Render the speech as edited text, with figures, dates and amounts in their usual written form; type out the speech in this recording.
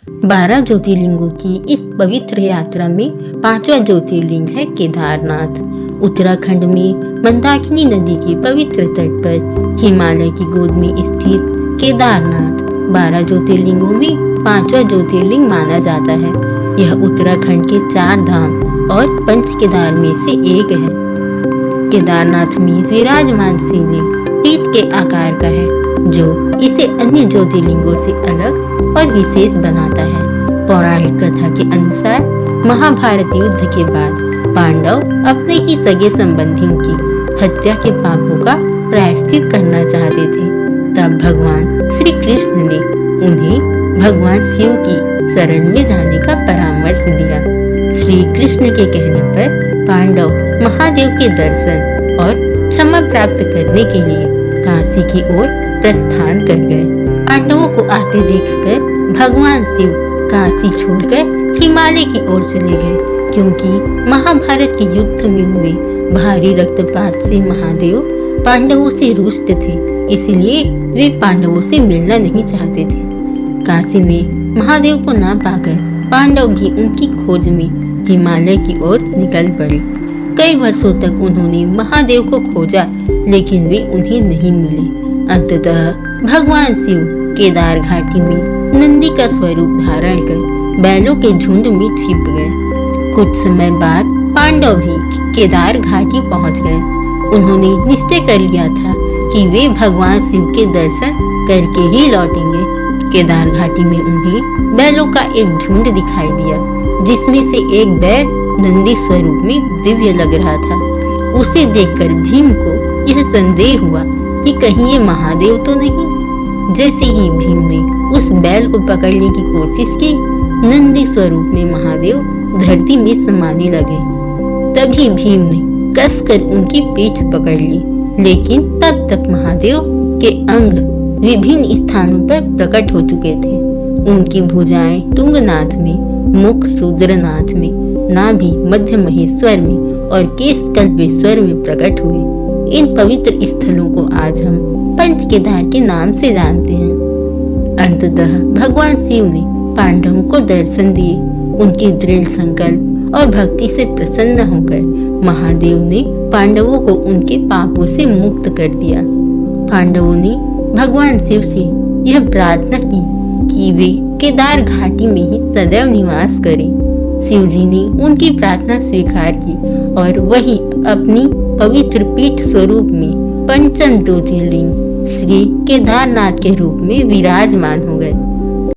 12 ज्योतिर्लिंगों की इस पवित्र यात्रा में 5वां ज्योतिर्लिंग है केदारनाथ। उत्तराखंड में मंदाकिनी नदी के पवित्र तट पर हिमालय की गोद में स्थित केदारनाथ 12 ज्योतिर्लिंगों में 5वां ज्योतिर्लिंग माना जाता है। यह उत्तराखंड के 4 धाम और पंच केदार में से एक है। केदारनाथ में विराजमान शिवलिंग पीठ के आकार का है, जो इसे अन्य ज्योतिर्लिंगों से अलग और विशेष बनाता है। पौराणिक कथा के अनुसार महाभारत युद्ध के बाद पांडव अपने ही सगे संबंधियों की हत्या के पापों का प्रायश्चित करना चाहते थे। तब भगवान श्री कृष्ण ने उन्हें भगवान शिव की शरण में जाने का परामर्श दिया। श्री कृष्ण के कहने पर पांडव महादेव के दर्शन और क्षमा प्राप्त करने के लिए काशी की ओर प्रस्थान कर गए। पांडवों को आते देखकर भगवान शिव काशी छोड़कर हिमालय की ओर चले गए, क्योंकि महाभारत के युद्ध में हुए भारी रक्तपात से महादेव पांडवों से रुष्ट थे, इसलिए वे पांडवों से मिलना नहीं चाहते थे। काशी में महादेव को न पाकर पांडव भी उनकी खोज में हिमालय की ओर निकल पड़े। कई वर्षों तक उन्होंने महादेव को खोजा, लेकिन वे उन्हें नहीं मिले। अंततः भगवान शिव केदार घाटी में नंदी का स्वरूप धारण कर बैलों के झुंड में छिप गए। कुछ समय बाद पांडव भी केदार घाटी पहुंच गए। उन्होंने निश्चय कर लिया था कि वे भगवान शिव के दर्शन करके ही लौटेंगे। केदार घाटी में उन्हें बैलों का एक झुंड दिखाई दिया, जिसमें से एक बैल नंदी स्वरूप में दिव्य लग रहा था। उसे देखकर भीम को यह संदेह हुआ कि कहीं ये महादेव तो नहीं। जैसे ही भीम ने उस बैल को पकड़ने की कोशिश की, नंदी स्वरूप में महादेव धरती में समाने लगे। तभी भीम ने कसकर उनकी पीठ पकड़ ली, लेकिन तब तक महादेव के अंग विभिन्न स्थानों पर प्रकट हो चुके थे। उनकी भुजाएं तुंगनाथ में, मुख रुद्रनाथ में, नाभि मध्य महेश्वर में और केश कल्पेश्वर में प्रकट हुए। इन पवित्र स्थलों को आज हम पंच केदार के नाम से जानते हैं। अंततः भगवान शिव ने पांडवों को दर्शन दिए। उनकी दृढ़ संकल्प और भक्ति से प्रसन्न होकर महादेव ने पांडवों को उनके पापों से मुक्त कर दिया। पांडवों ने भगवान शिव से यह प्रार्थना की कि वे केदार घाटी में ही सदैव निवास करें। शिव जी ने उनकी प्रार्थना स्वीकार की और वहीं अपनी पवित्र पीठ स्वरूप में पंचम ज्योतिर्लिंग श्री केदारनाथ के रूप में विराजमान हो गए।